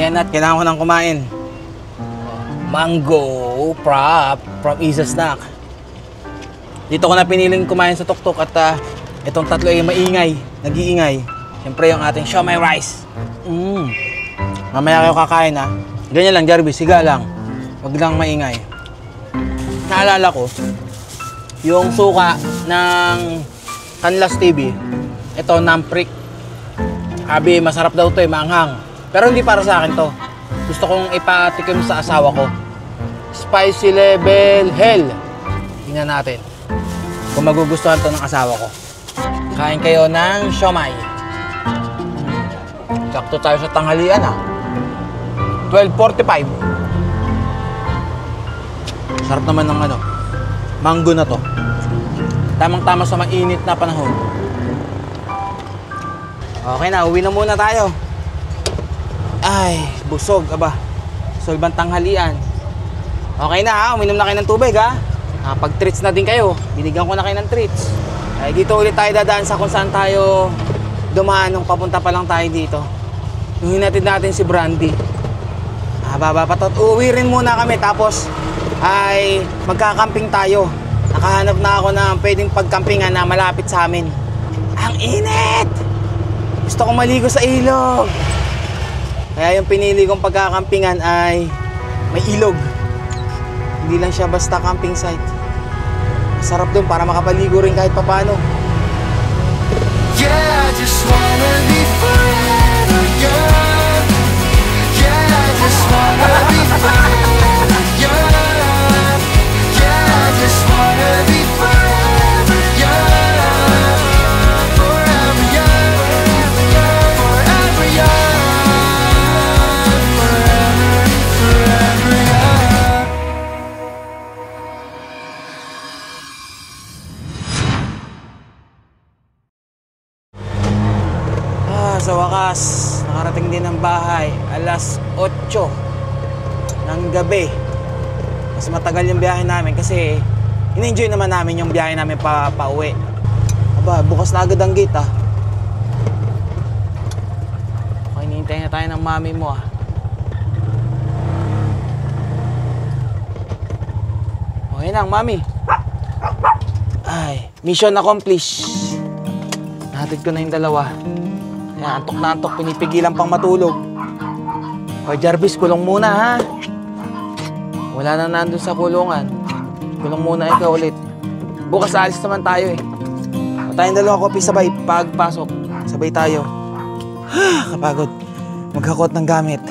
tanghalian at kailangan ko nang kumain. Mango prop from Isa Snack. Dito ko na piniling kumain sa tuktok at itong tatlo ay maingay, nag-iingay. Siyempre yung ating siomai rice. Mamaya kayo kakain ha. Ganyan lang, Jarvis, siga lang. Huwag lang maingay. Naalala ko, yung suka ng Canlas TV, ito, Namprick. Sabi, masarap daw to maanghang. Pero hindi para sa akin to. Gusto kong ipatikim sa asawa ko. Spicy level hell. Tingnan natin kung magugustuhan to ng asawa ko. Kain kayo ng siomai. Sakto tayo sa tanghalian 12:45. Sarap naman ng mango na to. Tamang-tama sa mainit na panahon. Okay na, uwi na muna tayo. Ay, busog, aba. Solbang tanghalian. Okay na uminom na kayo ng tubig pag-treats na din kayo. Binigyan ko na kayo ng treats. Ay, dito ulit tayo dadaan sa kung saan tayo dumaan nung papunta pa lang tayo dito. Yung hinatid natin si Brandy. Patot. Uwi rin muna kami tapos ay magkakamping tayo. Nakahanap na ako ng pwedeng pagkampingan na malapit sa amin. Ang init! Gusto kong maligo sa ilog. Kaya yung pinili kong pagkakampingan ay may ilog. Hindi lang siya basta camping site. Masarap dun para makapaligo rin kahit papano. Yeah, I just wanna be forever young. Yeah, I just wanna be forever young. Yeah, I just wanna be forever young. Forever young, forever young, forever young, forever young. Sa wakas, nakarating din ng bahay, alas 8 ng gabi. Mas matagal yung biyahe namin kasi in-enjoy naman namin yung biyahe namin pa-uwi. Aba, bukas na agad ang gate Okay, hinihintay na tayo ng mami mo Okay lang, mami. Ay, mission accomplished. Nahatid ko na yung dalawa. Yan, antok na antok, pinipigilan pang matulog. Hoy, Jarvis, kulong muna Wala na nandun sa kulungan. Kulong muna ikaw ulit. Bukas alis naman tayo Tayong dalawa kopi sabay, pagpasok. Sabay tayo. Kapagod. Magkakot ng gamit.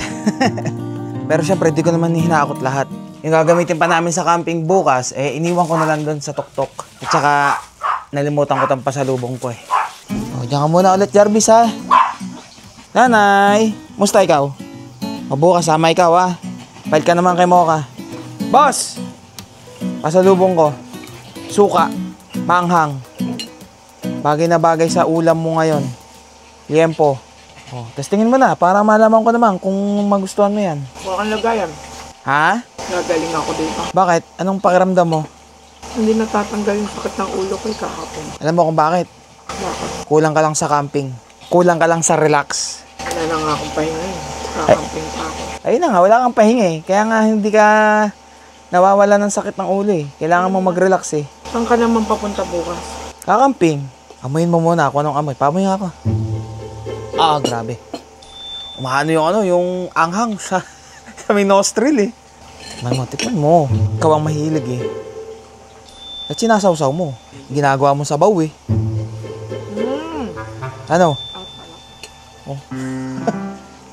Pero syempre, di ko naman hinakot lahat. Yung gagamitin pa namin sa camping bukas, iniwan ko na lang doon sa tuktok. At saka, nalimutan ko tang pasalubong ko Diyan ka muna ulit, Jarvis Nanay, musta ikaw? Bukas sama ikaw Balik ka naman kay Mocha. Boss! Pasalubong ko. Suka. Manghang. Bagay na bagay sa ulam mo ngayon. Liempo. Tapos tingin mo na, para malaman ko naman kung magustuhan mo yan. Huwag kang lagayan. Ha? Nagaling ako dito. Bakit? Anong pakiramdam mo? Hindi natatanggal yung sakit ng ulo ko kahapon. Alam mo kung bakit? Bakit? Kulang ka lang sa camping. Kulang ka lang sa relax. Wala na nga akong pahinga Kakamping pa ako. Ayun na nga, wala kang pahinga Kaya nga hindi ka nawawala ng sakit ng ulo Kailangan mo mag-relax Saan ka naman papunta bukas? Kakamping. Amuyin mo muna ako anong amoy. Pamoy nga ako. Grabe. Umahano yung anghang sa may nostril tikman mo. Ikaw ang mahilig At sinasawsaw mo. Ginagawa mo sabaw Ano?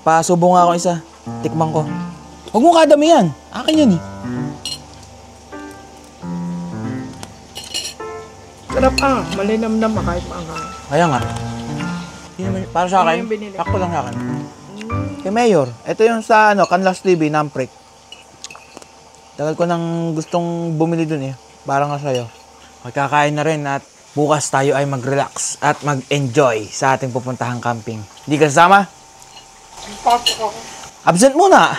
Pasubo nga ako isa. Tikman ko. Huwag mo kadami yan. Akin yan Sarap malinamnam kahit maanghang. Kaya nga. Para sa akin, sakto lang sa akin. Kay Mayor, ito yung sa Canlas TV, Namprick. Tagal ko nang gustong bumili dun Para nga sa'yo. Magkakain na rin at bukas tayo ay mag-relax at mag-enjoy sa ating pupuntahang camping. Hindi ka sasama? Pasok ako. Absent muna!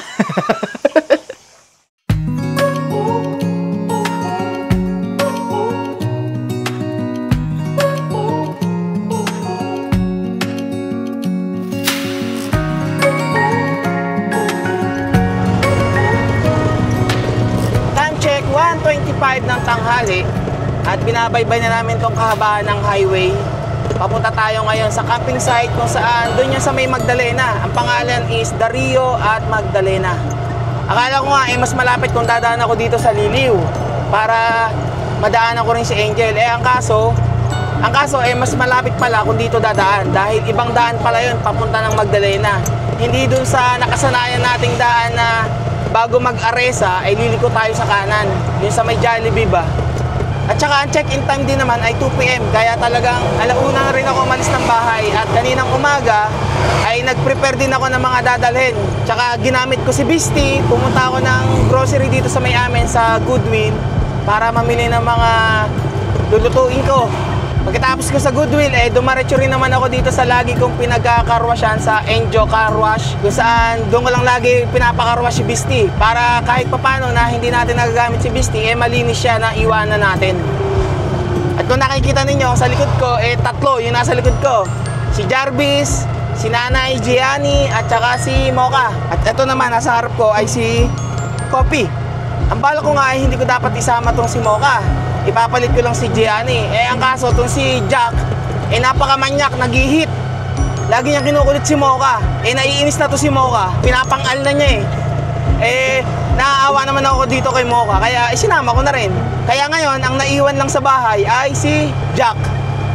tanghali at binabaybay na namin tong kahabaan ng highway. Papunta tayo ngayon sa camping site kung saan doon yung sa may Magdalena. Ang pangalan is Dario at Magdalena. Akala ko nga mas malapit kung dadaan ako dito sa Liliw para madaanan ko rin si Angel. Ang kaso mas malapit pala kung dito dadaan dahil ibang daan pala yun papunta ng Magdalena. Hindi dun sa nakasanayan nating daan na bago mag-Aresa ay liliko tayo sa kanan, yun sa may Jollibee ba. At saka ang check-in time din naman ay 2 PM kaya talagang alauna na rin ako umalis ng bahay at kaninang umaga ay nag-prepare din ako ng mga dadalhin. Tsaka ginamit ko si Beastie, pumunta ako ng grocery dito sa may amin sa Goodwill para mamili ng mga lulutuin ko. Pagkatapos ko sa Goodwill, dumaretso rin naman ako dito sa lagi kong pinagkakarwasyan sa Enjo Car Wash kung saan doon ko lang lagi pinapakarwash si Beastie para kahit papano na hindi natin nagagamit si Beastie, malinis siya na iwanan natin. At kung nakikita ninyo sa likod ko, tatlo yung nasa likod ko. Si Jarvis, si Nanay Gianni, at saka si Mocha. At ito naman, nasa harap ko ay si Coffee. Ang bala ko nga ay hindi ko dapat isama tong si Mocha. Ipapalit ko lang si Gianni. Ang kaso, itong si Jack, napakamanyak, nag-hit. Lagi niyang kinukulit si Mocha. Naiinis na to si Mocha. Pinapangal na niya naaawa naman ako dito kay Mocha. Kaya sinama ko na rin. Kaya ngayon, ang naiwan lang sa bahay ay si Jack.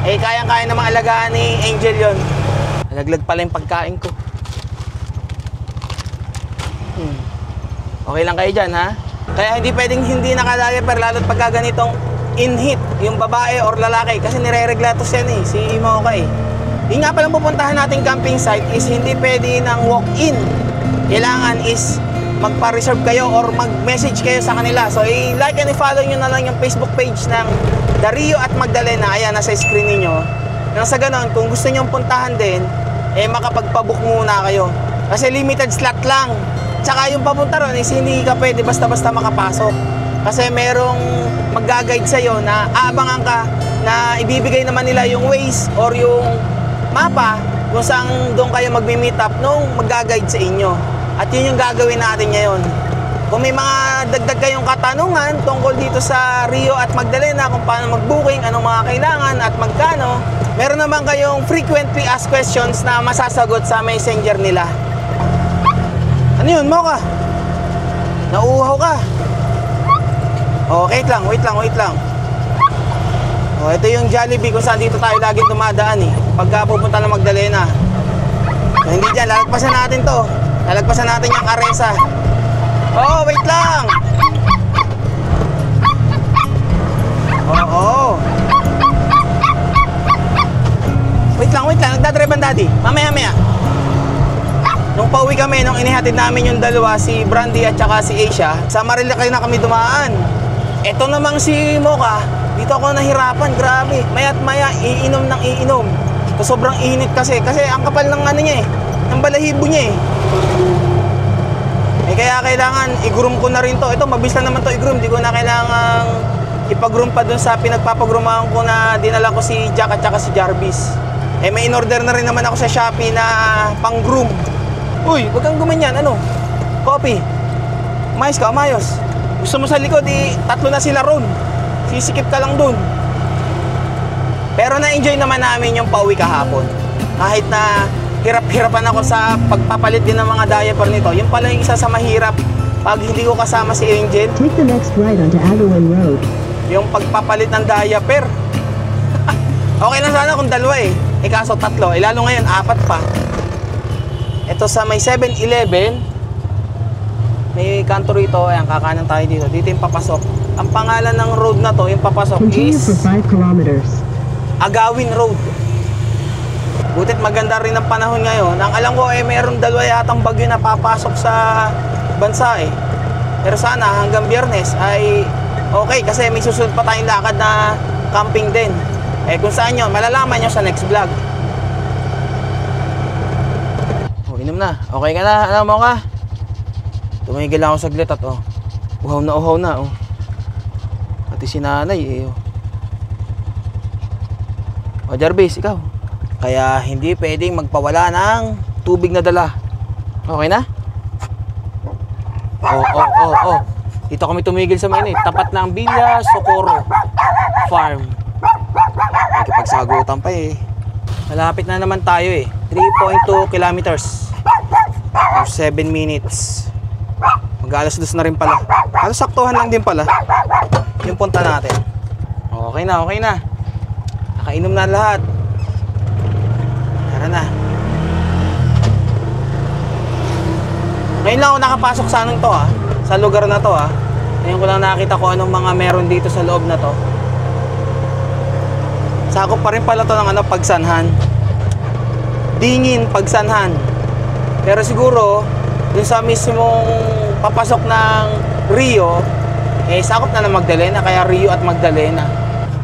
Kayang-kaya namang alagaan ni Angel yon. Nalaglag pala yung pagkain ko. Okay lang kayo dyan, ha? Kaya hindi pwedeng hindi nakadiaper lalo't pagka ganitong in-hit yung babae or lalaki kasi nire-reglatos yan si Mocha Yung nga palang pupuntahan nating camping site is hindi pwede ng walk-in. Kailangan is magpa-reserve kayo or mag-message kayo sa kanila. So i-like and i-follow nyo na lang yung Facebook page ng Dario at Magdalena. Ayan, nasa screen ninyo. Nang sa ganon, kung gusto nyo puntahan din, makapagpabook muna kayo. Kasi limited slot lang. Tsaka yung papunta ron is hindi ka pwede basta-basta makapasok. Kasi merong mag-guide sa'yo na aabangan ka na ibibigay naman nila yung Waze or yung mapa kung saan doon kayo magmi-meet up nung mag-guide sa inyo. At yun yung gagawin natin ngayon. Kung may mga dagdag kayong katanungan tungkol dito sa Rio at Magdalena kung paano mag-booking, anong mga kailangan at magkano, meron naman kayong frequently asked questions na masasagot sa messenger nila. Ano yun, Mocha? Nauuhaw ka? Wait lang. Ito yung Jollibee kung saan dito tayo laging dumadaan pagka pupunta ng Magdalena. Hindi dyan, lalagpasan natin to. Lalagpasan natin yung Aresa. Wait lang! Wait lang, nagdadrive ang daddy. Mamaya. Nung pauwi kami, nung inihatid namin yung dalawa, si Brandy at saka si Asia, sa Marilaki na kami dumaan. Ito namang si Mocha, dito ako nahirapan, grabe. Maya't maya, iinom ng iinom. So, sobrang init kasi ang kapal ng ng balahibo niya kaya kailangan i-groom ko na rin to. Ito, mabilis lang naman to i-groom. Di ko na kailangan ipag-groom pa dun sa pinagpapagroomahan ko na dinala ko si Jack at saka si Jarvis. May in-order na rin naman ako sa Shopee na pang-groom. Uy, wag kang gumanyan, Coffee. Umayos. Gusto mo sa likod, tatlo na sila ron. Sisikip ka lang dun. Pero na-enjoy naman namin yung pauwi kahapon. Kahit na hirap-hirapan ako sa pagpapalit din ng mga diaper nito. Yung pala yung isa sa mahirap pag hindi ko kasama si Angel. Take the next right onto Agawin Road. Yung pagpapalit ng diaper. Okay lang sana kung dalawa kaso tatlo. Lalo ngayon, 4 pa. Ito sa may 7-Eleven. May kanto rito, kakanan tayo dito. Dito yung papasok. Ang pangalan ng road na to, yung papasok Continue is for 5 kilometers. Agawin Road. Butit maganda rin ang panahon ngayon. Ang alam ko mayroong dalawa yatang bagyo na papasok sa bansa Pero sana hanggang Biyernes ay okay kasi may susunod pa tayong lakad na camping din. Kung saan yun, malalaman nyo sa next vlog. Inom na. Okay ka na, Mocha? Tumigil lang ako saglit at uhaw na Pati si nanay Jarvis, ikaw. Kaya hindi pwedeng magpawala ng tubig na dala. Okay na? Dito kami tumigil sa Mainit. Tapat ng Villa Socorro Farm. Nakikipagsagutan pa eh. Malapit na naman tayo eh. 3.2 kilometers. Or 7 minutes. Mag-alas 2 na rin pala. Halos saktuhan lang din pala yung punta natin. Okay na, okay na. Nakainom na lahat. Tara na. Ngayon lang ako nakapasok sa anong to ha. Sa lugar na to ha. Ngayon ko lang nakita ko anong mga meron dito sa loob na to. Sakop pa rin pala to ng Pagsanhan. Dingin, Pagsanhan. Pero siguro, dun sa mismong papasok ng Rio, sakop na ng Magdalena, kaya Rio at Magdalena.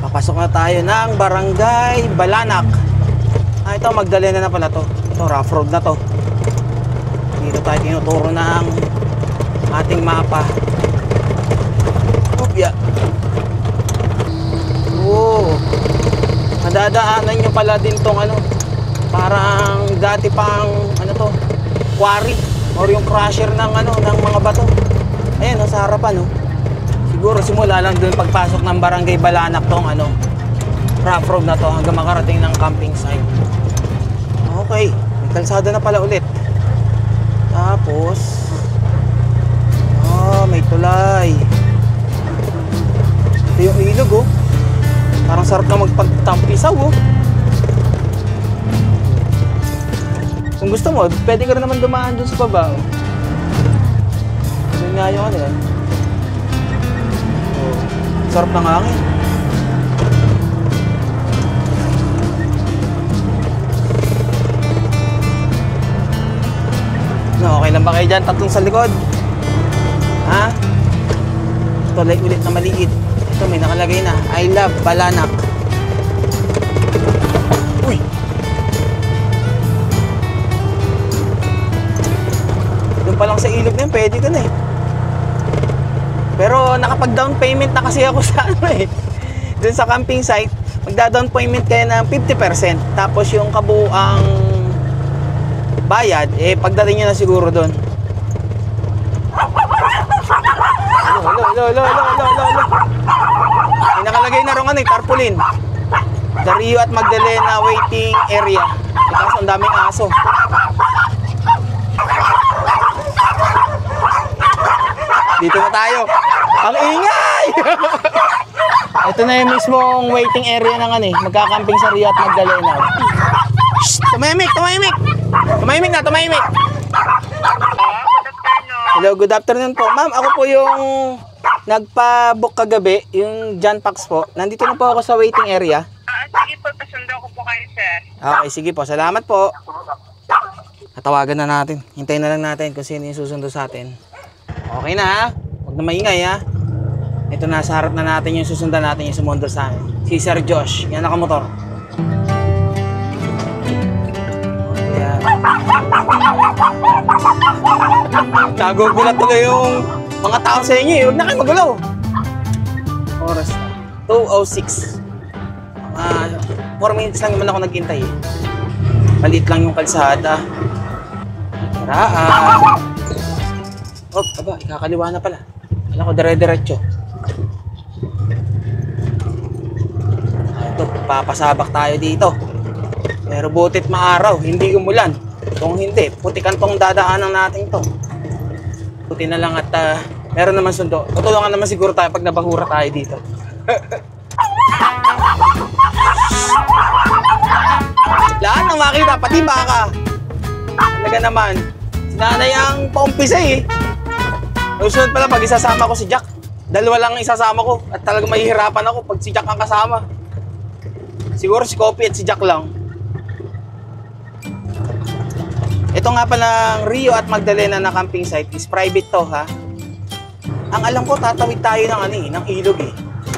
Papasok na tayo ng Barangay Balanak. Ito, Magdalena na pala to. Ito, rough road na to. Dito tayo tinuturo ng ating mapa. Upya. Oo. Madadaanan nyo pala din tong parang dati pang quarry or yung crusher ng ng mga bato. Ayan sa harapan Siguro simula lang doon pagpasok ng Barangay Balanak tong rough road na to hanggang makarating ng camping site. Okay, may kalsada na pala ulit. Tapos may tulay. Ito yung ilog Parang sarap na magpagtampisaw Kung gusto mo, pwede ka rin naman dumaan dun sa baba Doon nga yung yan. Sarap ng hangin. Okay lang ba kayo dyan? Tatlong sa likod. Ha? Tulay ulit na maliit. Ito may nakalagay na, I love Balanak. Uy! Doon pa lang sa ilog na yun, pwede ka na Pero nakapag-down payment na kasi ako sa Doon sa camping site, magda-down payment kayo ng 50%. Tapos yung kabuang bayad, pagdating nyo na siguro doon. Lo. May nakalagay na ron tarpaulin. The Rio at Magdalena waiting area. Kaso ang daming aso. Dito na tayo. Ang ingay! Ito na yung mismong waiting area ng magkakamping sa Rio at Magdalena. Shh! Tumahimik! Tumahimik! Hello, good afternoon po. Ma'am, ako po yung nagpa-book kagabi, yung John Pax po. Nandito na po ako sa waiting area. Sige po, pasundo ko po kayo, sir. Okay, sige po. Salamat po. Natawagan na natin. Hintayin na lang natin kung sino yung susundo sa atin. Okay na ha? Huwag na maingay ha? Ito na, sa harap na natin yung susundan natin yung sumundo sa amin. Si Sir Josh. Yan nakamotor. Yan. Nagugulat tuloy yung mga tao sa inyo Huwag na kayo magulo. Oras na. 2:06. 4 minutes lang naman ako naghintay Maliit lang yung kalsada. Taraan. Aba, ikakaliwa na pala. Alam ko, dire-diretso. Ito, papasabak tayo dito. Pero butit maaraw, hindi umulan. Kung hindi, putikan tong dadaanan natin to. Puti na lang at meron naman sundo. Tutulungan naman siguro tayo pag nabahura tayo dito. Lahat ng makita, pati baka. Talaga naman. Si nanay ang paumpisa Susunod pala pag isasama ko si Jack. Dalawa lang ang isasama ko at talagang mahihirapan ako pag si Jack ang kasama. Siguro si Kopi at si Jack lang. Ito nga palang Rio at Magdalena na camping site is private to ha. Ang alam ko tatawid tayo ng ng ilog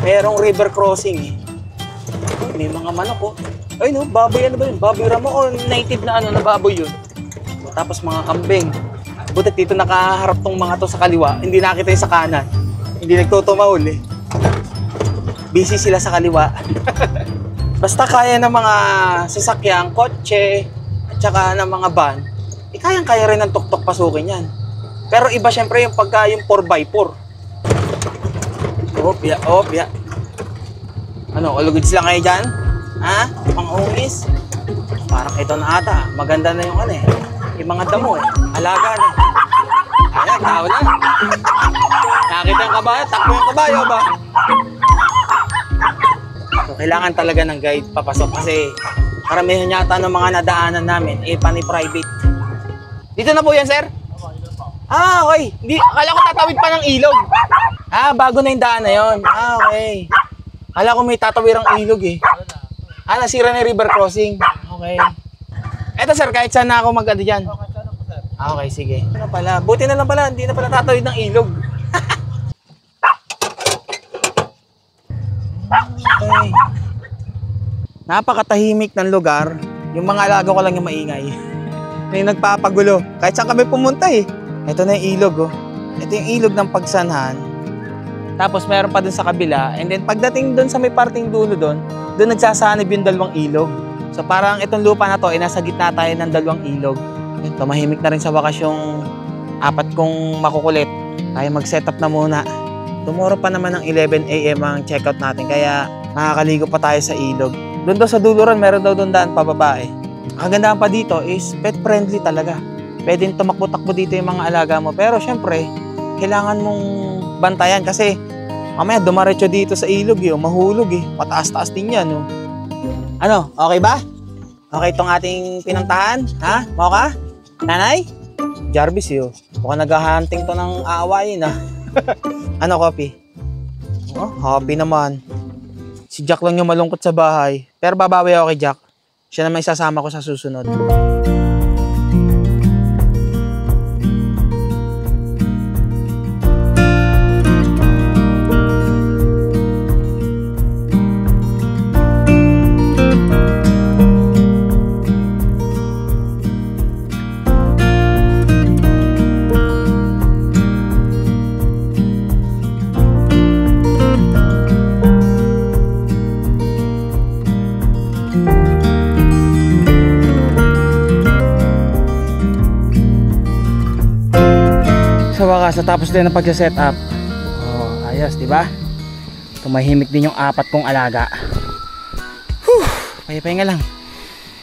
Merong river crossing May mga manok Ay no, baboy ba yun? Baboy ramo o native na na baboy yun. Tapos mga kambing. Butit dito nakaharap tong mga to sa kaliwa. Hindi nakita yung sa kanan. Hindi nagtutumahol Busy sila sa kaliwa. Basta kaya ng mga sasakyang, kotse, at saka ng mga van, kayang-kaya rin ng tuktok pasukin yan. Pero iba syempre yung pagka yung 4x4. Opya, opya. Ano, ulugids lang kayo dyan? Ha? Pang-ungis? Parang ito na ata. Maganda na yung ano eh. Yung mga damo eh. Alaga na. Ayan, tao na. Nakakita yung kabayo, takbo yung kabayo ba? So, kailangan talaga ng guide papasok kasi karamihan yata ng mga nadaanan namin eh pani-private. Dito na po yan, sir? Ah, okay. Hindi, akala ko tatawid pa ng ilog. Ah, bago na yung daan na yun. Ah, okay. Akala ko may tatawirang ilog eh. Ah, nasira na yung river crossing. Okay. Eto sir, kahit saan na ako mag-ano dyan. Ah, okay, sige. Ano pala? Buti na lang pala, hindi na pala tatawid ng ilog. Okay. Napakatahimik ng lugar. Yung mga alaga ko lang yung maingay. May nagpapagulo. Kahit saan kami pumunta eh. Ito na yung ilog oh. Ito yung ilog ng Pagsanhan. Tapos meron pa dun sa kabila. And then pagdating dun sa may parting dulo dun nagsasanib yung dalawang ilog. So parang itong lupa na to ay nasa gitna tayo ng dalawang ilog. Ito, mahimik na rin sa wakas yung apat kong makukulit. Tayo mag-set up na muna. Tomorrow pa naman ng 11 AM ang checkout natin. Kaya nakakaligo pa tayo sa ilog. Doon daw sa dulo ron, meron daw doon daan pababa eh. Ang gandaan pa dito is pet friendly talaga. Pwedeng tumakbo-takbo dito yung mga alaga mo. Pero syempre, kailangan mong bantayan kasi mamaya dumaretso dito sa ilog eh. Mahulog eh. Pataas-taas din yan. Oh. Ano? Okay ba? Okay itong ating pinuntahan? Ha? Mau ka? Nanay? Jarvis yun. Mukhang naghahunting to ng aawayin ah. Ano, Kopi? Oh, happy naman. Si Jack lang yung malungkot sa bahay. Pero babawi ako kay Jack. Siya naman isasama ko sa susunod. Sa wakas, tapos din ang pagsa-set up. Oh, ayos, di ba? Tumahimik din yung apat kong alaga. Pahinga lang.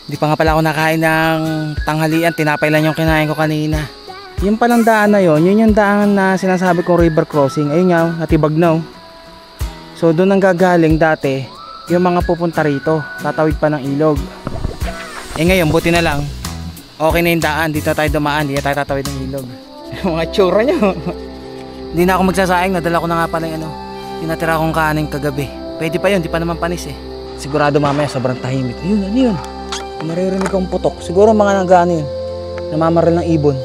Hindi pa nga pala ako nakain ng tanghalian. Tinapay lang yung kinain ko kanina. Yung palang daan na yun yung daan na sinasabi kong river crossing. Ayun nga, natibag na. So doon ang gagaling dati yung mga pupunta rito. Tatawid pa ng ilog. Eh ngayon, buti na lang. Okay na yung daan. Dito tayo dumaan. Hindi tayo tatawid ng ilog. Mga tsura nyo. Hindi na ako magsasaing. Nadala ko na nga pala yung yung natira kong kanin kagabi. Pwede pa yun, di pa naman panis eh. Sigurado mamaya sobrang tahimik. Ayun, ano yun? Maririnig akong putok. Siguro mga nagano yun. Namamaril ng ibon.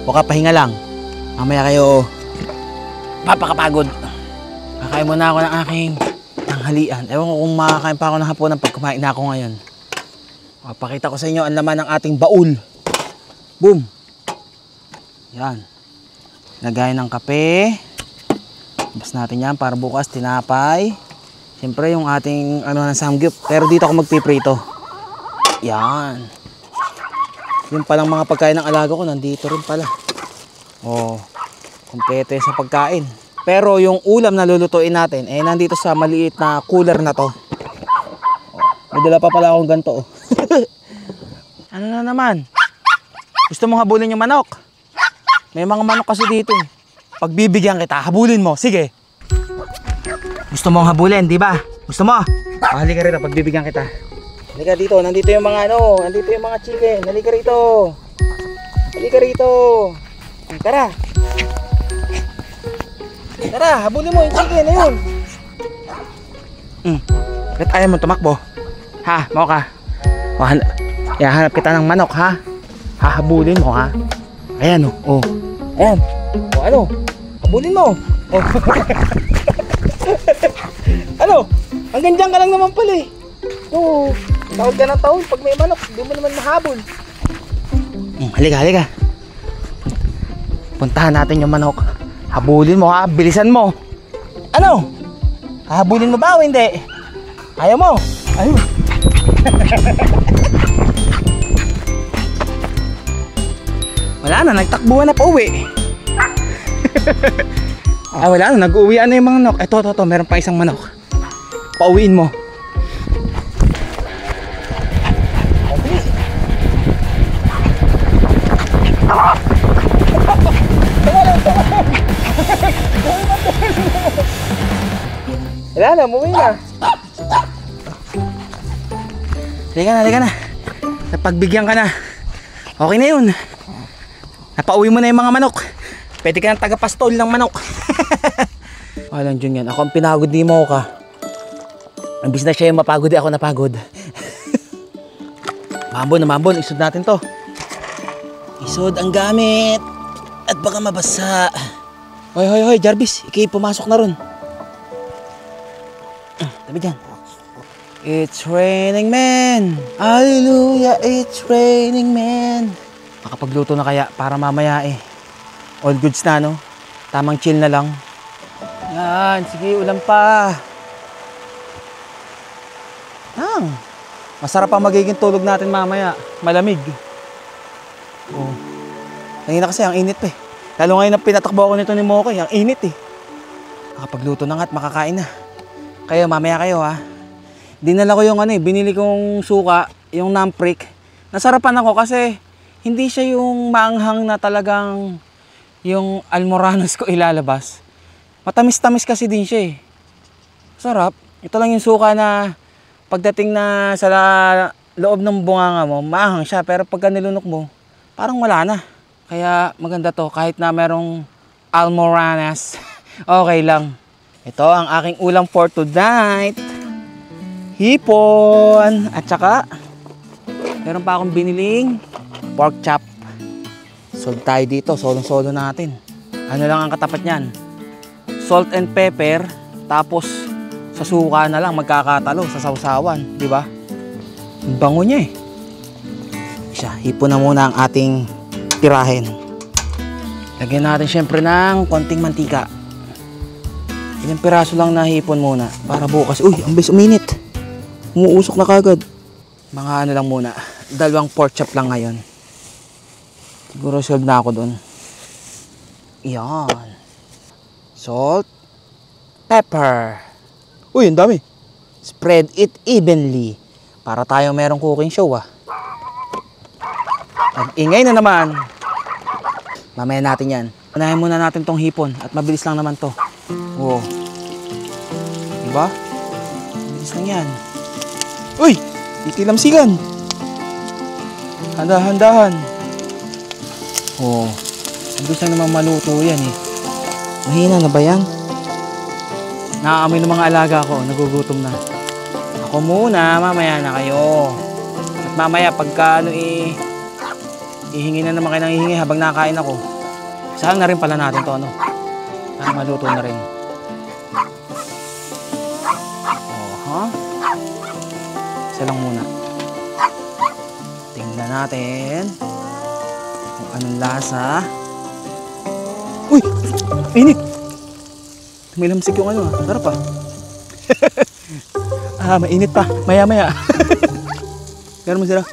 Baka pahinga lang. Mamaya kayo papakapagod. Kakain muna ako ng aking tanghalian. Ewan ko kung makakain pa ako ng hapunan pag kumain na ako ngayon. Papakita ko sa inyo ang laman ng ating baul. Boom! Yan. Lagay ng kape. Bas natin yan para bukas tinapay. Siyempre yung ating ng samgyup. Pero dito ako magpiprito. Yan. Yung palang mga pagkain ng alaga ko nandito rin pala. Oh, kompleto sa pagkain. Pero yung ulam na lulutuin natin nandito sa maliit na cooler na to. May dala pa pala akong ganito. Ano na naman? Gusto mong habulin yung manok? May mga manok kasi dito. Pagbibigyan kita, habulin mo. Sige. Gusto mong habulin, di ba? Gusto mo? Halika rito, pagbibigyan kita. Halika dito, nandito yung mga nandito yung mga chicken. Halika rito. Halika rito. Tara. Tara, habulin mo yung chicken na yun. Ba't ayaw mo tumakbo? Ha, mau ka? O, hanap kita ng manok ha. Hahabulin mo ha. Ayan o. Ayan. O ano? Habulin mo. O. Ano? Hanggang dyan ka lang naman pala eh. Oo. Tawag ka ng tawag pag may manok. Hindi mo naman mahabol. Halika. Puntahan natin yung manok. Habulin mo ha. Bilisan mo. Ano? Hahabulin mo ba o hindi? Ayaw mo? Ayaw. Wala na, nagtakbuhan na pa uwi. Ah, wala na. Nag-uwian na yung mga manok. Ito. Meron pa isang manok. Pauwiin mo. Wala na, umuwi na. Halika na. Napagbigyan ka na. Okay na yun. Napauwi mo na yung mga manok. Pwede ka ng tagapastol ng manok. Walang dyan yan. Ako ang pinagod ni Mocha. Imbis na siya yung mapagod, ako napagod. Mambon. Isod natin to. Isod ang gamit. At baka mabasa. Hoy, Jarvis. Ikay pumasok na ron. Tabi dyan. It's raining men. Hallelujah, it's raining men. Makapagluto na kaya para mamaya all goods na, no? Tamang chill na lang. Yan, sige, ulam pa. Masarap ang magiging tulog natin mamaya. Malamig. Oh. Kanina kasi ang init Lalo ngayon na pinatakbo ako nito ni Mokoy, ang init Makapagluto na nga at makakain na. Kayo, mamaya kayo Dinala ko yung binili kong suka, yung namprick. Nasarapan ako kasi hindi siya yung maanghang na talagang yung almoranas ko ilalabas. Matamis-tamis kasi din siya Sarap. Ito lang yung suka na pagdating na sa loob ng bunganga mo, maanghang siya. Pero pagka nilunok mo, parang wala na. Kaya maganda to kahit na merong almoranas. Okay lang. Ito ang aking ulam for tonight. Hipon. At saka, meron pa akong biniling pork chop. Sold tayo dito. Solo natin. Ano lang ang katapat niyan? Salt and pepper. Tapos, sa suka na lang magkakatalo sa sausawan. Diba? Ang bango niya Isa, hipon na muna ang ating tirahin. Lagyan natin syempre ng konting mantika. Ilang piraso lang na hipon muna. Para bukas. Uy, ang bilis uminit. Umuusok na kagad. Mga ano lang muna. 2 pork chop lang ngayon. Siguro solve na ako dun. Yan. Salt. Pepper. Uy, ang dami. Spread it evenly. Para tayo merong cooking show Nag-ingay na naman. Mamaya natin yan. Unahin muna natin tong hipon. At mabilis lang naman to. Wow. Diba? Mabilis lang yan. Uy! Itilamsigan! Handa-handahan. Oh. Mabilis lang naman maluto yan Mahina na ba yan? Nakaamoy ng mga alaga ko. Nagugutom na. Ako muna. Mamaya na kayo. At mamaya pagka ihingi na naman kayo ng ihingi habang nakain ako. Saan na rin pala natin to para maluto na rin. Isa lang muna. Tingnan natin kung anong lasa. Uy! Init! Tumilamsik yung Sarap mainit pa. Maya-maya. Meron mo sila.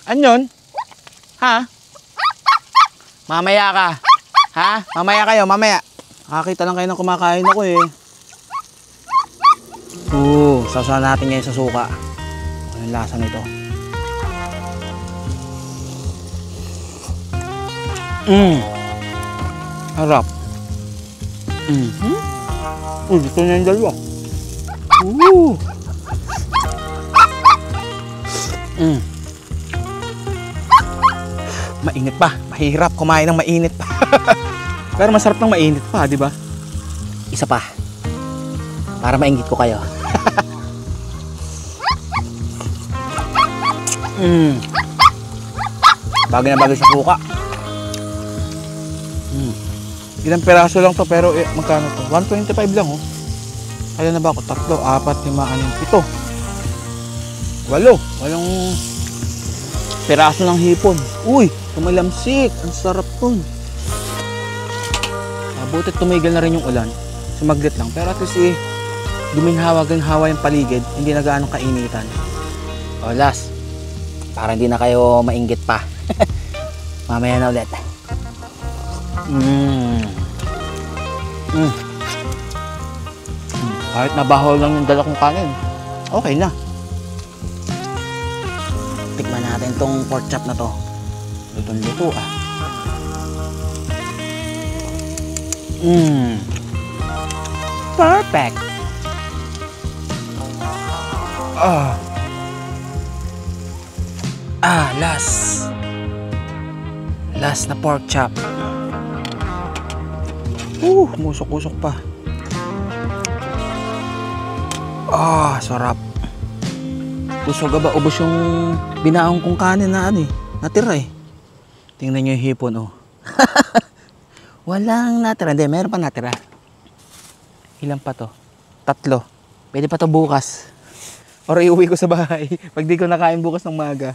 Anyon? Ha? Mamaya ka. Ha? Mamaya kayo, mamaya. Nakakita lang kayo ng kumakain ako Sasawa natin ngayon sa suka. Anong lasa nito? Harap. Gusto niya yung dalawa. Mainit pa. Mahirap kumain ng mainit pa. Pero masarap ng mainit pa, di ba? Isa pa. Para mainggit ko kayo. Bagay na bagay sa suka. Ilang peraso lang to pero magkano to? 125 lang Kaya na ba ako? 3, 4, 5, 6, 7 8 peraso ng hipon. Uy, tumalamsik. Ang sarap nun. Butit tumigil na rin yung ulan. Sumaglit lang. Pero at least guminhawa-ginhawa yung paligid. Hindi na gaano kainitan. Last. Para hindi na kayo mainggit pa. Mamaya na ulit. Kahit nabahaw lang yung dala kong kanin, okay na. Tikman natin tong pork chop na to. Lutong-luto ah. Perfect. Last na pork chop. Musok-usok pa. Sarap. Busog ba? Ubos yung binaong kong kanin na natira eh. Tingnan nyo yung hipon oh. Walang natira. Hindi, meron pa natira. Ilan pa to? 3. Pwede pa to bukas. Or iuwi ko sa bahay. Pag di ko nakain bukas ng maga.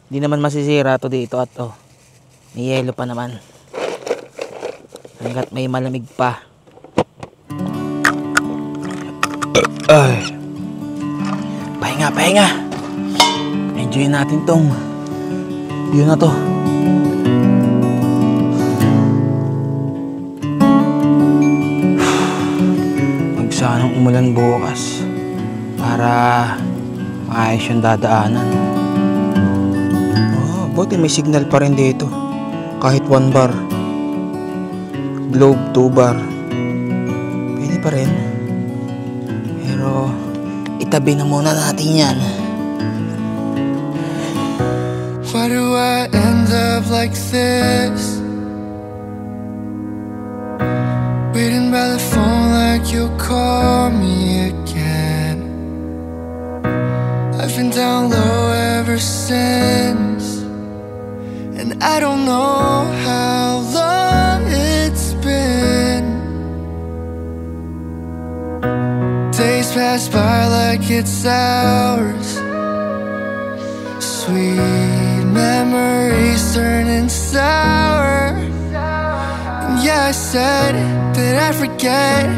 Di naman masisira to dito at may yelo pa naman. Hanggat may malamig pa. Pahinga. Enjoy natin tong view na to. Huwag sanang umulan bukas para maayos yung dadaanan. Buti may signal pa rin dito. Kahit 1 bar. Globe 2 bar. Pwede pa rin. Pero itabi na muna natin yan. Why do I end up like this? Waiting by the phone like you'll call me again. I've been down low ever since, and I don't know how long it's been. Days pass by like it's hours. Sweet memories turning sour. And yeah, I said that I'd forget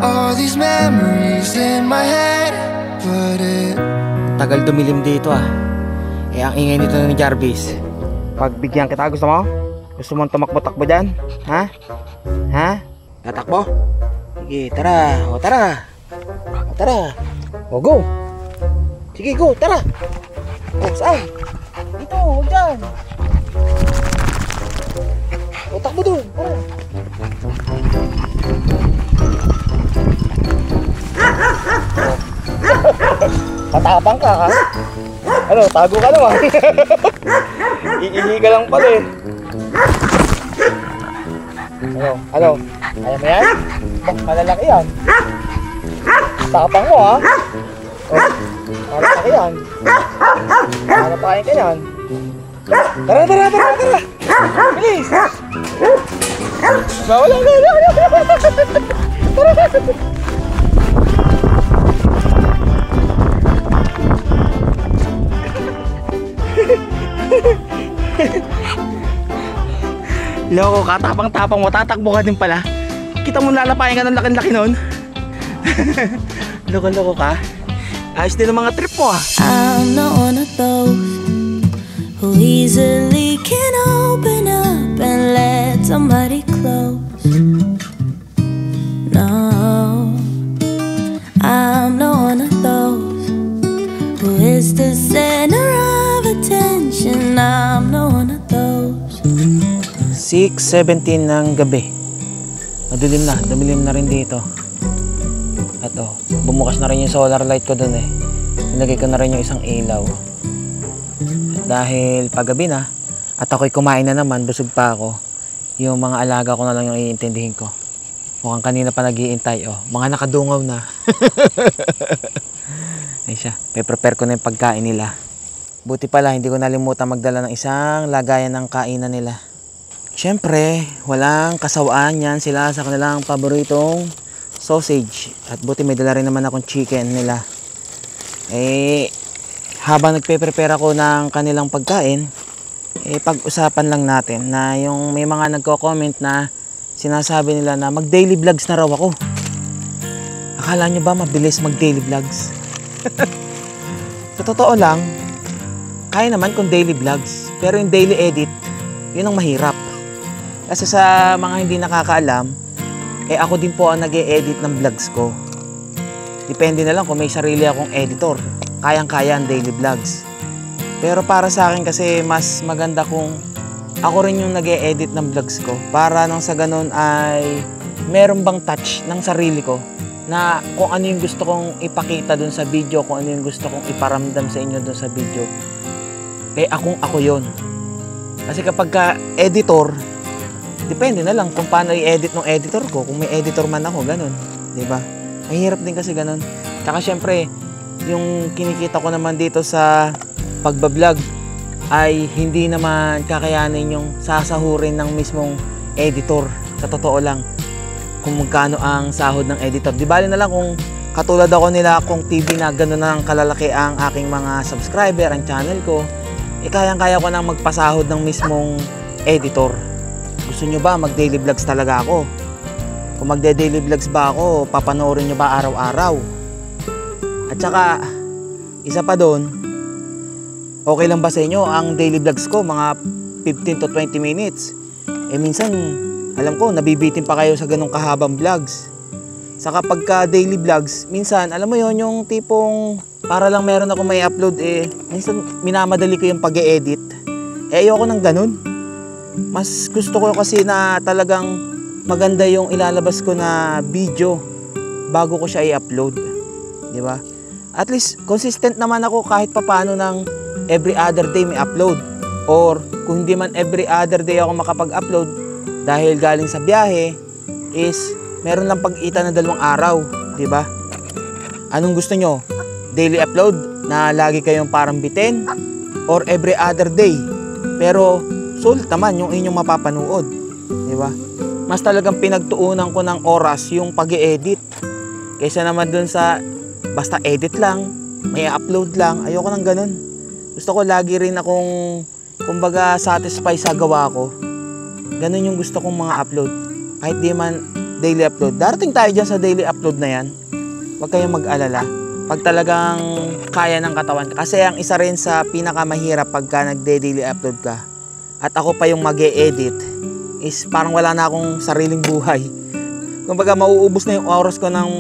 all these memories in my head, but it Tagal dumilim dito ang ingay nito ni Jarvis. Pagbigyan kita, gusto mo? Gusto mong tumakbo-takbo dyan? Ha? Tatakbo? Sige, tara. Tara. Go. Sige, go, tara. Saan? Dito, huwag dyan. Takbo doon. Tara. Patapang ka, ha? Ano, tago ka naman. Iihi ka lang pala eh. Ano? Ayaw mo yan? Malalaki yan. Tapang mo, ha? Malalaki yan. Manapain ka yan. Tara! Bilis! Wala! Tara! Loko ka, tapang-tapang mo, tatakbo ka din pala. Kita mo lalapain ka ng laki-laki nun. Loko-loko ka. Ayos din ang mga trip mo I'm not one of those who easily can open up and let somebody close. No, I'm not one of those who is the center of attention. I'm not one of those. 6:17 ng gabi. Dumilim na rin dito. At bumukas na rin yung solar light ko dun eh. Nilagay ko na rin yung isang ilaw. At dahil paggabi na, at ako'y kumain na naman, busog pa ako, yung mga alaga ko na lang yung iintindihin ko. Mukhang kanina pa nag-iintay, mga nakadungaw na. Ay siya, prepare ko na yung pagkain nila. Buti pala, hindi ko nalimutan magdala ng isang lagayan ng kainan nila. Siyempre, walang kasawaan yan sila sa kanilang paboritong sausage. At buti may dala rin naman akong chicken nila. Habang nagpe-prepare ako ng kanilang pagkain, pag-usapan lang natin na yung may mga nagko-comment na sinasabi nila na mag-daily vlogs na raw ako. Akala nyo ba mabilis mag-daily vlogs? Sa totoo lang, kaya naman kung daily vlogs. Pero yung daily edit, yun ang mahirap. Kasi sa mga hindi nakakaalam, ako din po ang nag-e-edit ng vlogs ko. Depende na lang kung may sarili akong editor. Kayang-kaya ang daily vlogs. Pero para sa akin kasi mas maganda kung ako rin yung nag-e-edit ng vlogs ko. Para nang sa ganun ay meron bang touch ng sarili ko na kung ano yung gusto kong ipakita dun sa video, kung ano yung gusto kong iparamdam sa inyo dun sa video. Ako yun. Kasi kapag ka-editor, depende na lang kung paano i-edit ng editor ko. Kung may editor man ako, ganun. Diba? Mahirap din kasi ganun. Tsaka syempre, yung kinikita ko naman dito sa pagbablog ay hindi naman kakayanin yung sasahurin ng mismong editor. Sa totoo lang, kung magkano ang sahod ng editor. Di bali na lang kung katulad ako nila kung TV na gano'n na kalalaki ang aking mga subscriber, ang channel ko, kayang-kaya ko nang magpasahod ng mismong editor. Gusto nyo ba mag-daily vlogs talaga ako? Kung magde-daily vlogs ba ako, papanoorin nyo ba araw-araw? At saka, isa pa doon, okay lang ba sa inyo ang daily vlogs ko, mga 15 to 20 minutes? Minsan, alam ko, nabibitin pa kayo sa ganong kahabang vlogs. Saka pagka daily vlogs, minsan, alam mo yon yung tipong para lang meron ako may upload minsan minamadali ko yung pag-e-edit. Ayoko nang ganun. Mas gusto ko kasi na talagang maganda yung ilalabas ko na video bago ko siya i-upload. Di ba? At least consistent naman ako kahit papaano ng every other day may upload. Or kung hindi man every other day ako makapag-upload dahil galing sa biyahe, is meron lang pag-ita na 2 araw. Di ba? Anong gusto nyo? Daily upload na lagi kayong parang bitin? Or every other day? Pero sulit naman yung inyong mapapanood. Di ba? Mas talagang pinagtuunan ko ng oras yung pag-i-edit. Kaysa naman dun sa basta edit lang, may upload lang. Ayoko nang ganun. Gusto ko lagi rin akong kumbaga satisfy sa gawa ko. Ganun yung gusto kong mga upload. Kahit di man daily upload. Darating tayo dyan sa daily upload na yan. Huwag kayong mag-alala. Pag talagang kaya ng katawan. Kasi ang isa rin sa pinakamahirap pagka nagde-daily upload ka at ako pa yung mag-e-edit is parang wala na akong sariling buhay. Kumbaga mauubos na yung oras ko ng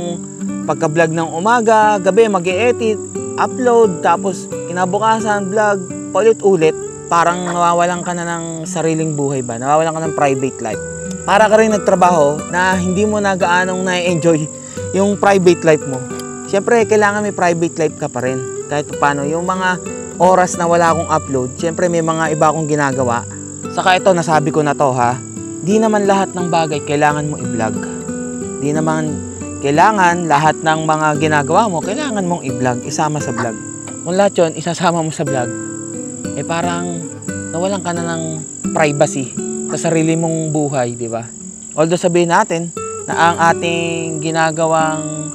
pagka-vlog ng umaga, gabi mag-e-edit, upload, tapos kinabukasan vlog, paulit-ulit. Parang nawawalan ka na ng sariling buhay ba? Nawawalan ka ng private life. Para ka rin nagtrabaho na hindi mo na gaanong na-enjoy yung private life mo. Siyempre, kailangan may private life ka pa rin. Kahit paano, yung mga oras na wala akong upload, siyempre may mga iba akong ginagawa. Saka ito, nasabi ko na to ha, di naman lahat ng bagay kailangan mo i-vlog. Di naman kailangan lahat ng mga ginagawa mo, kailangan mong i-vlog, isama sa vlog. Kung lahat yun, isasama mo sa vlog, parang nawalan ka na ng privacy sa sarili mong buhay, di ba? Although sabihin natin na ang ating ginagawang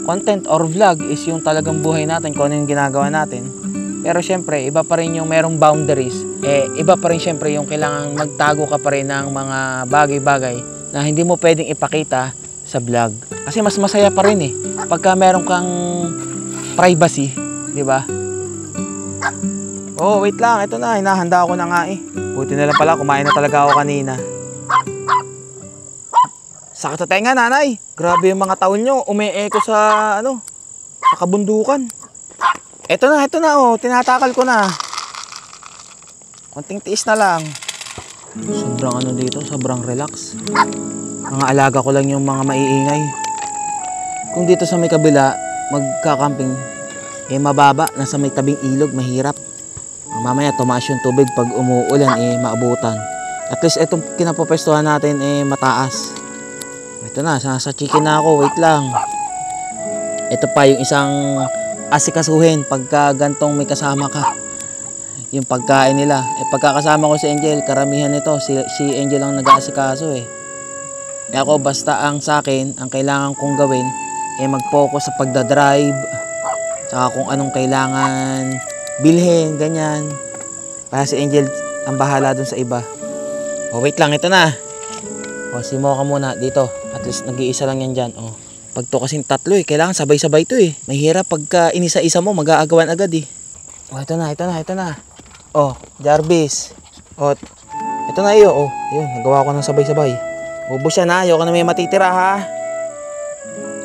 content or vlog is yung talagang buhay natin, kung ano yung ginagawa natin. Pero syempre, iba pa rin yung merong boundaries. Iba pa rin syempre yung kailangan magtago ka pa rin ng mga bagay-bagay na hindi mo pwedeng ipakita sa vlog. Kasi mas masaya pa rin pagka meron kang privacy, di ba? Oh, wait lang, ito na, hinahanda ako na nga Buti na lang pala, kumain na talaga ako kanina. Sakit sa tenga, nanay. Grabe yung mga taon nyo. Umi-echo sa, sa kabundukan. Ito na, tinatakal ko na. Konting tiis na lang. Sobrang dito, sobrang relax. Mga alaga ko lang yung mga maiingay. Kung dito sa may kabila, magkakamping, mababa, nasa may tabing ilog, mahirap. Mamaya, tumaas yung tubig pag umuulan, maabutan. At least, itong kinapopwestuhan natin, mataas. Ito na, nasa chicken na ako, wait lang. Ito pa yung isang asikasuhin pagka gantong may kasama ka. Yung pagkain nila. Pagkakasama ko si Angel, karamihan nito, si Angel ang nag-aasikaso ako basta ang sa akin, ang kailangan kong gawin, mag-focus sa pagdadrive, saka kung anong kailangan bilhin, ganyan. Para si Angel ang bahala dun sa iba. Wait lang, ito na. Simo ka muna dito. At least nag-iisa lang yan dyan. Pag to kasing tatlo kailangan sabay-sabay to Mahirap pagka inisa-isa mo, mag-aagawan agad Ito na. Jarvis. Ito na iyo, oh. Ayun, nagawa ko ng sabay-sabay. Ubus yan ha, ayoko na may matitira ha.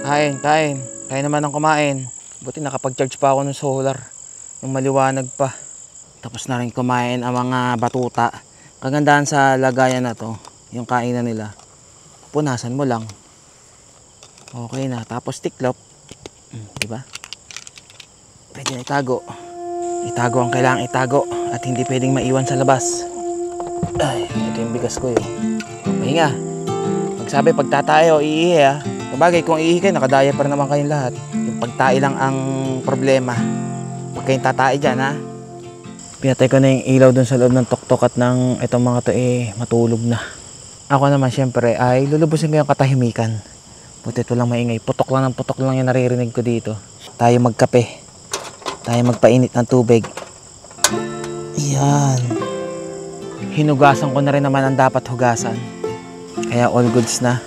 Kain. Kain naman ng kumain. Buti nakapag-charge pa ako ng solar. Yung maliwanag pa. Tapos na rin kumain ang mga batuta. Kagandahan sa lagayan na to, yung kainan nila. Punasan mo lang. Okay na. Tapos tiklop. Diba? Pwede na itago. Itago ang kailangang itago. At hindi pwedeng maiwan sa labas. Ay, ito yung bigas ko yun. Pahinga. Magsabi, pagtatayo, iihi ha. Sabagay, kung iihi kayo, nakadaya pa naman kayong lahat. Yung pagtae lang ang problema. Huwag kayong tatae dyan ha. Pinatay ko na yung ilaw dun sa loob ng tuktok at ng itong mga to matulog na. Ako naman syempre ay lulubusin ko yung katahimikan. Buti ito lang maingay. Putok lang yung naririnig ko dito. Tayo magkape. Tayo magpainit ng tubig. Yan. Hinugasan ko na rin naman ang dapat hugasan. Kaya all goods na.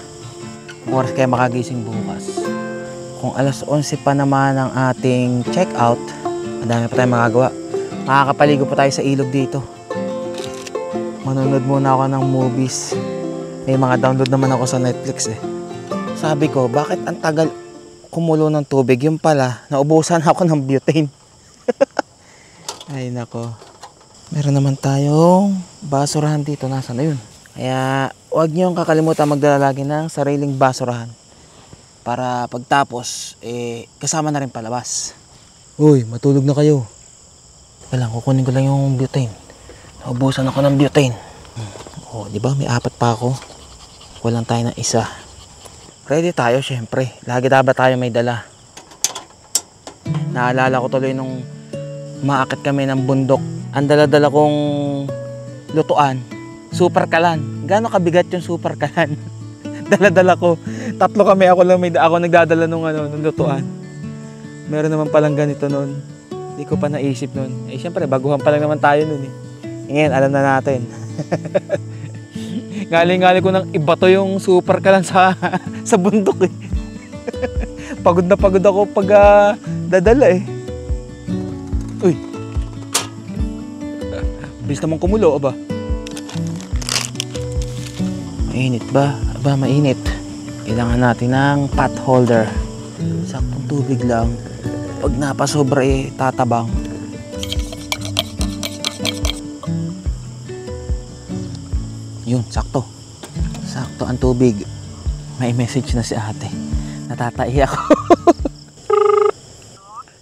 Kung oras kaya makagising bukas. Kung alas 11 pa naman ang ating check out, madami pa tayong magagawa. Makakapaligo pa tayo sa ilog dito. Manonood muna ako ng movies. May mga download naman ako sa Netflix eh. Sabi ko, bakit ang tagal kumulo ng tubig? Yung pala, naubusan ako ng butane. Ay nako. Meron naman tayong basurahan dito. Nasaan na yun? Kaya huwag niyong kakalimutan magdala lagi ng sariling basurahan. Para pagtapos, kasama na rin palabas. Uy, matulog na kayo. Walang, kukunin ko lang yung butane. Naubusan ako ng butane. Oh, di ba? May 4 pa ako. Walang tayo ng isa. Ready tayo, syempre. Lagi dapat tayo may dala. Naalala ko tuloy nung maakit kami ng bundok. Ang dala-dala kong lutuan. Super kalan. Gaano kabigat yung super kalan? Dala-dala ko. 3 kami. Ako nagdadala nung lutuan. Meron naman palang ganito nun. Hindi ko pa naisip nun. Siyempre, baguhan pa lang naman tayo nun eh. Ngayon, alam na natin. Ngaling-ngaling ko nang ibato yung super kalan sa bundok eh. Pagod na pagod ako pag dadala eh. Uy. Bilis naman kumulo, aba. Mainit ba? Aba, mainit. Kailangan natin ng pot holder. Saktong tubig lang. Pag napasobra tatabang. Yun, sakto. Sakto ang tubig. May message na si ate. Natatai ako.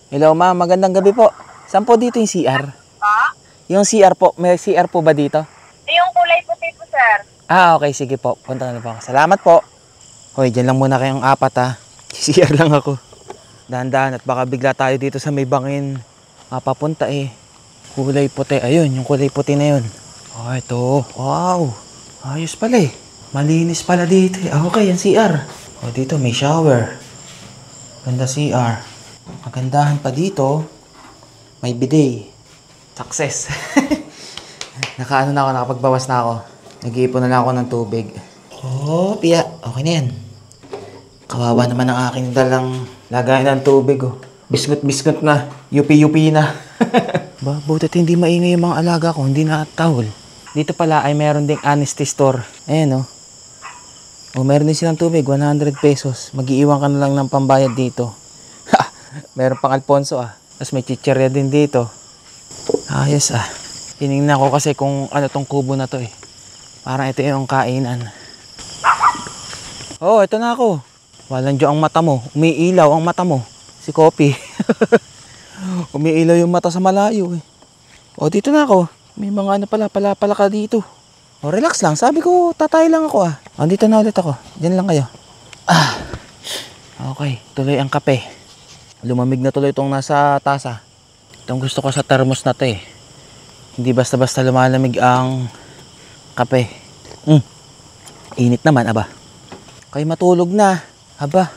Hello ma'am, magandang gabi po. Saan po dito yung CR? Pa? Yung CR po, may CR po ba dito? Yung kulay puti po, sir. Okay, sige po. Punta na po ako. Salamat po. Hoy, dyan lang muna kayong 4 ha. CR lang ako. Dahan-dahan at baka bigla tayo dito sa may bangin. Mapapunta eh. Kulay puti. Ayun, yung kulay puti na yun. Oh, ito. Wow. Ayos pala eh. Malinis pala dito eh. Okay, yung CR. Oh, dito may shower. Ganda CR. Magandahan pa dito. May bidet. Success. Nakapagbawas na ako. Nag-iipon na lang ako ng tubig. Oh, piya. Okay na yan. Kawawa naman ang aking dalang lagay ng tubig, oh. Biskut-biskut na. Yupi-yupi na. Ba, butit hindi maingay yung mga alaga ko. Hindi na towel. Dito pala ay meron ding honesty store. Ayan, oh. O, meron din silang tubig. 100 pesos. Mag-iiwan ka na lang ng pambayad dito. Ha! Meron pang Alfonso, ah. Tapos may chicherya din dito. Ayos, ah. Tinignan ko kasi kung ano tong kubo na to, eh. Parang ito yung kainan. Oh, ito na ako. Walang diyo ang mata mo. Umiilaw ang mata mo. Si Kopi. Umiilaw yung mata sa malayo eh. O, dito na ako. May mga pala ka dito. O, relax lang. Sabi ko, tatay lang ako ah. O, dito na ulit ako. Diyan lang kayo. Ah. Okay, tuloy ang kape. Lumamig na tuloy itong nasa tasa. Itong gusto ko sa thermos na to eh. Hindi basta-basta lumalamig ang kape. Init naman, aba. Kayo matulog na. Aba,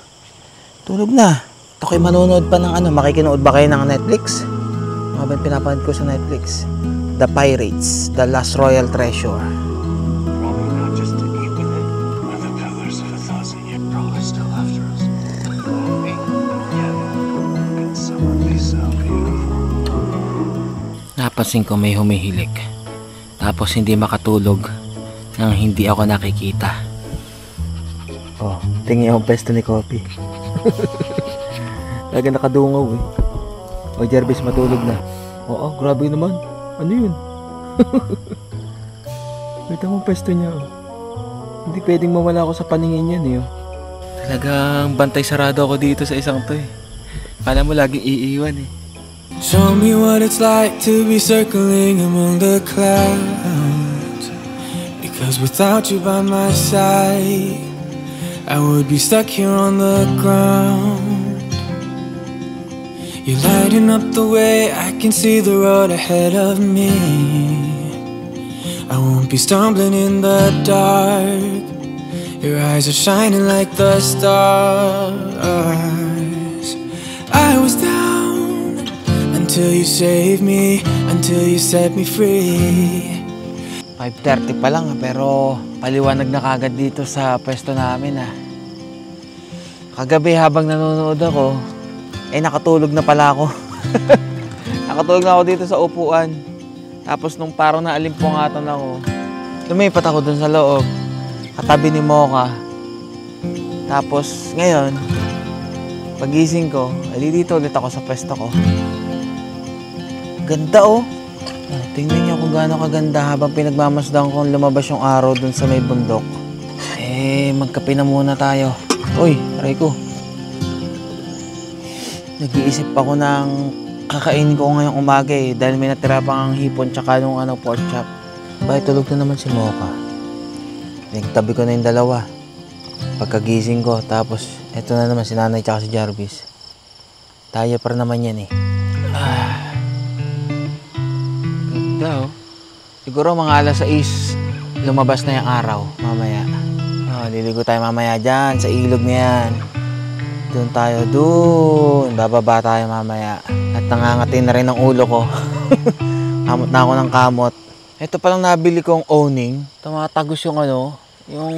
tulog na. Ito kayo manonood pa ng makikinood ba kayo ng Netflix? Mga ba pinapanood ko sa Netflix? The Pirates, The Last Royal Treasure. Napansin ko may humihilik. Tapos hindi makatulog. nang hindi ako nakikita. Oh, tingin yung pesto ni Coffee. Talaga nakadungaw eh. O Jarvis, matulog na. Oo, grabe naman. Ano yun? Kita mo pesto niya. Oh. Hindi pwedeng mawala ako sa paningin yan eh. Oh. Talagang bantay sarado ako dito sa isang to eh. Kala mo laging iiwan eh. Show me what it's like to be circling among the clouds. Because without you by my side, I would be stuck here on the ground. You're lighting up the way, I can see the road ahead of me. I won't be stumbling in the dark. Your eyes are shining like the stars. I was down until you saved me, until you set me free. 5:30 pa lang pero paliwanag na kagad dito sa pwesto namin ah. Kagabi habang nanonood ako, nakatulog na pala ako. Nakatulog na ako dito sa upuan. Tapos nung parang naalimpungatan ako, lumipat ako dun sa loob, katabi ni Mocha. Tapos ngayon, pagising ko, dito ulit ako sa pwesto ko. Ganda oh. Tingnan niyo kung gaano kaganda habang pinagmamasdan kong lumabas yung araw dun sa may bundok. Magkape na muna tayo. Uy, aray ko. Nag-iisip ako ng kakainin ko ngayong umaga dahil may natira pang hipon tsaka nung pork chop. Bakit tulog na naman si Mocha? Nagtabi ko na yung dalawa. Pagkagising ko, tapos eto na naman si Nanay tsaka si Jarvis. Tayo pa naman yan Ganda oh. Siguro mga alas 6 lumabas na yung araw mamaya. Liligo tayo mamaya dyan sa ilog na yan. Doon tayo doon. Bababa tayo mamaya. At nangangatin na rin ang ulo ko. Kamot na ako ng kamot. Ito palang nabili kong owning. Tumatagos yung yung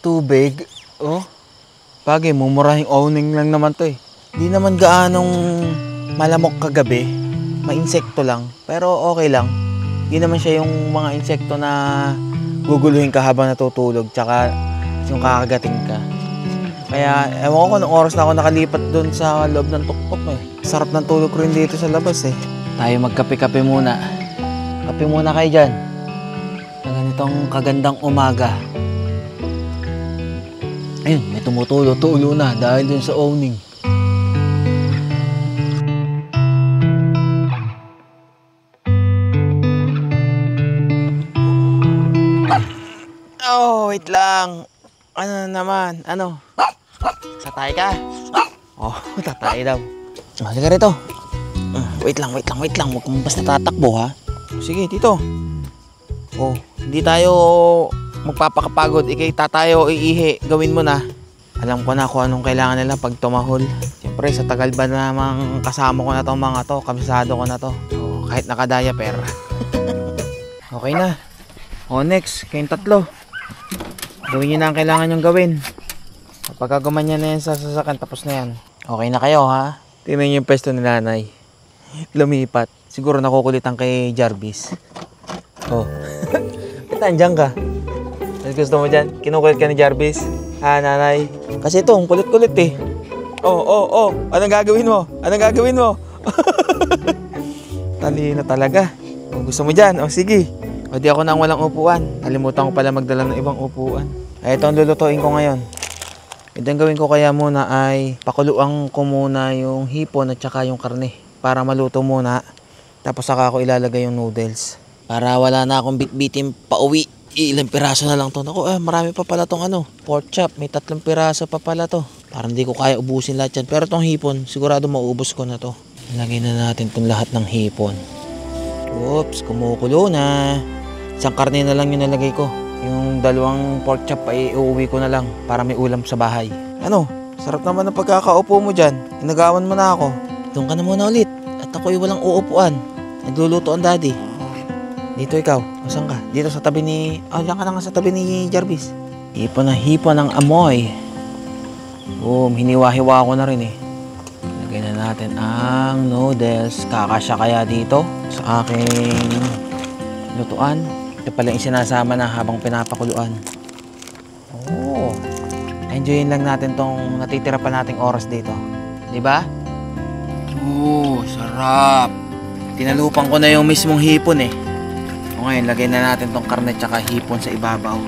tubig. Oh. Bagay, mumurahing owning lang naman to eh. Di naman gaanong malamok kagabi. Mainsekto lang. Pero okay lang. Di naman siya yung mga insekto na guguluhin ka habang natutulog. Tsaka yung kakagating ka. Kaya ewan ko nung oras na ako nakalipat doon sa loob ng tuktok eh. Sarap ng tulog ko rin dito sa labas eh. Tayo magkape-kape muna. Kape muna kayo dyan. Sa ganitong kagandang umaga. Ayun, may tumutulo-tulo na dahil dun sa owning. Oh, wait lang. Ano naman? Ano? Tatay ka? Oh, tatay daw. Halika rito. Wait lang. Huwag kang basta tatakbo ha. Sige, dito. Oh, hindi tayo magpapakapagod. Ikay tatayo, iihi. Gawin mo na. Alam ko na kung anong kailangan nila pag tumahol. Siyempre, sa tagal ba namang kasama ko na tong mga to, kabisado ko na to. Oh, kahit naka-diaper. Okay na. Oh, next, kayong tatlo. Gawin nyo na ang kailangan nyong gawin. Kapag gumanyan na yan sa sasakan, tapos na yan. Okay na kayo, ha? Tingnan nyo yung pwesto ni Nanay. Lumipat. Siguro nakukulitan kay Jarvis. Oh. Ba't andyan ka? Mas gusto mo dyan? Kinukulit ka ni Jarvis? Ha, Nanay? Kasi ito, ang kulit-kulit eh. Oh. Anong gagawin mo? Talino talaga. Kung gusto mo dyan, sige. O di ako nang walang upuan. Nalimutan ko pala magdala ng ibang upuan. Ito ang lulutuin ko ngayon. Ito ang gawin ko kaya muna ay pakuluan ko muna yung hipon at saka yung karne. Para maluto muna. Tapos saka ako ilalagay yung noodles. Para wala na akong bit-bitin pauwi. Ilang piraso na lang to. Naku, marami pa pala tong pork chop. May 3 piraso pa pala to. Parang hindi ko kaya ubusin lahat yan. Pero tong hipon, sigurado maubos ko na to. Lagay na natin tong lahat ng hipon. Oops, kumukulo na. Isang karne na lang yung nalagay ko. Yung 2 pork chop ay uuwi ko na lang para may ulam sa bahay. Ano? Sarap naman ang pagkakaupo mo dyan. Inagawan mo na ako. Doon ka na muna ulit. At ako'y walang uupuan. Nagluluto ang daddy. Dito ikaw. Saan ka? Dito sa tabi ni... diyan ka na nga sa tabi ni Jarvis. Hipon na hipon ng amoy. Hiniwa-hiwa ko na rin eh. Lagay na natin ang noodles. Kakasya kaya dito sa aking lutuan. Ito pala yung sinasama na habang pinapakuluan. Oo. Enjoyin lang natin tong natitira pa nating oras dito. Di ba? Oo, sarap. Tinalupan ko na yung mismong hipon eh. O ngayon, lagay na natin tong karne tsaka hipon sa ibabaw.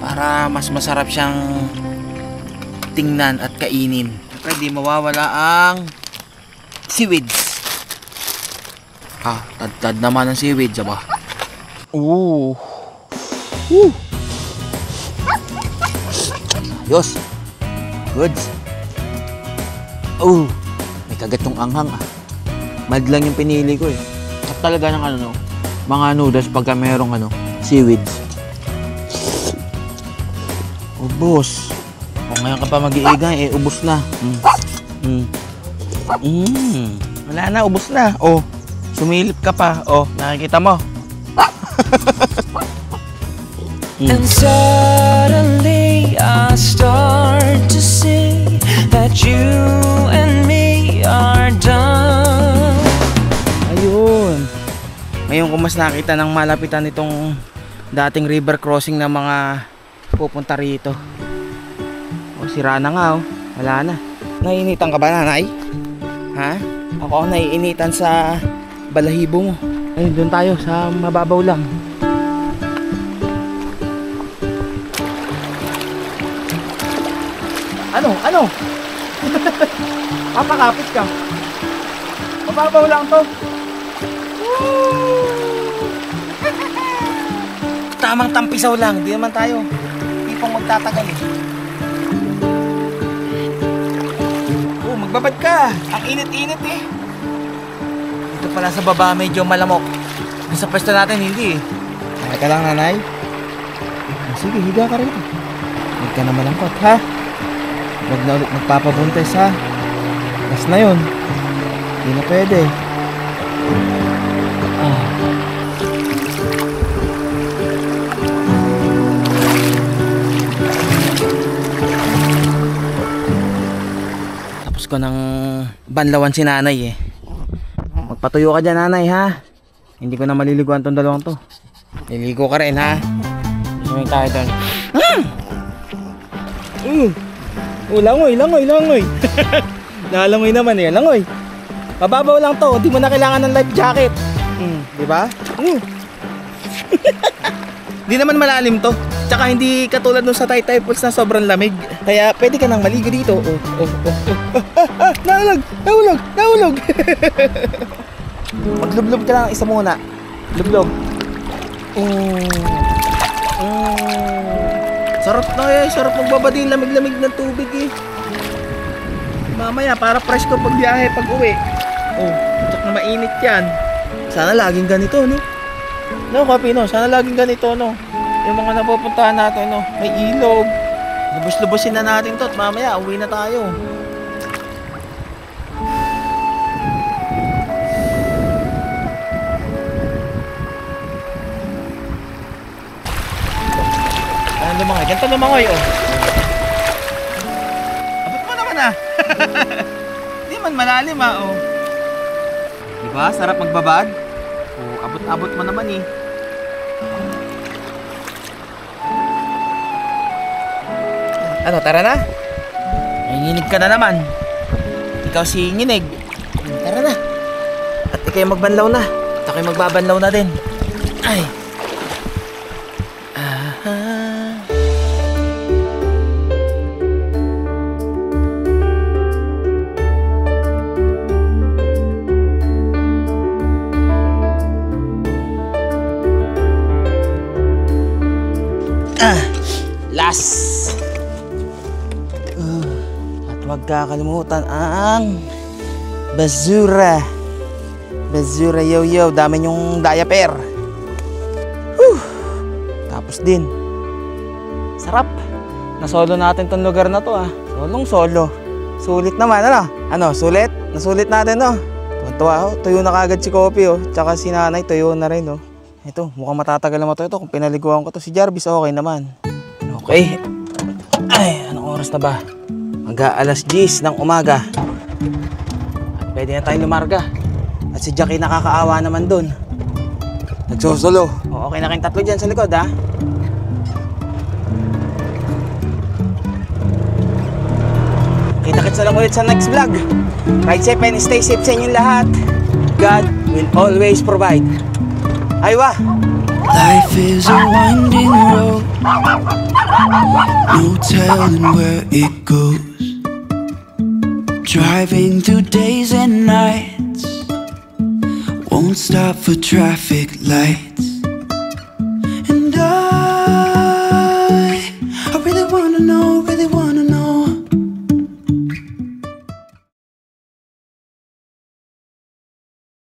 Para mas masarap siyang tingnan at kainin. Siyempre, di mawawala ang seaweeds. Tad naman ang seaweeds, aba. Ooh. Woo. Ayos. Goods. Oh, may kagat tong anghang ah. Mild lang yung pinili ko eh. At talaga ng ano, mga noodles pagka merong seaweeds. Ubos. Kung ngayon ka pa mag-iigay, ubos na. Wala na, ubos na. Oh, sumilip ka pa. Oh, nakikita mo. And suddenly I start to see that you and me are done. Ayun. Ngayon ko mas nakita ng malapitan itong dating river crossing na mga pupunta rito. O, sira na nga oh. Wala na. Naiinitan ka ba, nanay? Ha? Ako naiinitan sa balahibo mo. Ayun, doon tayo sa mababaw lang. Ano? Papakapit ka. Mababaw lang to. Tamang tampisaw lang. Di naman tayo tipong magtatagal eh. Oh, magbabad ka. Ang init-init eh. Dito pala sa baba medyo malamok. Sa pwesto natin hindi eh. Kaya ka lang, nanay. Sige, higa ka rin. Huwag ka na malangkot, ha? Huwag na ulit magpapabuntes, ha? Last na yun. Hindi na pwede. Tapos ko ng banlawan si nanay eh. Magpatuyo ka dyan, nanay, ha? Hindi ko na maliliguan tong dalawang to. Niligo ka rin, ha? Sumay tayo doon. Langoy. Nalangoy naman eh, langoy. Mababaw lang to, hindi mo na kailangan ng life jacket. Di ba? Hindi naman malalim to. Tsaka hindi katulad nung sa Taytay Falls na sobrang lamig. Kaya pwede ka nang maligo dito. Nahulog. Maglublob ka lang isa muna. Lublog. Sarap na eh, sarap magbabadi, lamig-lamig ng tubig eh. Mamaya para fresh ko pag biyahe, pag uwi. Tsaka na mainit yan. Sana laging ganito, no? No, Kapino, sana laging ganito, no? Yung mga napupuntahan natin, no? May ilog. Lubos-lubosin na natin to at mamaya uwi na tayo. Lumangoy. Ganito lumangoy, oh. Abot mo naman, ah. Hindi man malalim, ah, oh. Diba? Sarap magbabad. Oh, abot-abot mo naman, eh. Ano, tara na? Nanginginig ka na naman. Ikaw si nginig. Tara na. At ikaw magbanlaw na. At ako'y magbabanlaw na din. Ay. Last. At huwag kakalimutan ang basura. Basura, yo. Dami yung diaper. Tapos din. Sarap. Nasolo natin tong lugar na to, ah. Solo. Sulit naman, ano? Ano, sulit? Nasulit natin, no? Tuwa, oh. Tuyo na kagad si Kopi, oh. Tsaka si nanay, tuyo na rin, oh. Ito, mukhang matatagal naman to ito. Kung pinaliguan ko to si Jarvis, okay naman. Okay. Ay, anong oras na ba? Mag-aalas 10 ng umaga. At pwede na tayong lumarga. At si Jackie nakakaawa naman dun. Nagsusulo. O, okay na kayong tatlo dyan sa likod, ha? Kita-kits na lang ulit sa next vlog. Ride safe and stay safe sa inyong lahat. God will always provide. Aywa! Life is a winding road, no telling where it goes. Driving through days and nights, won't stop for traffic lights. And I really wanna know, really wanna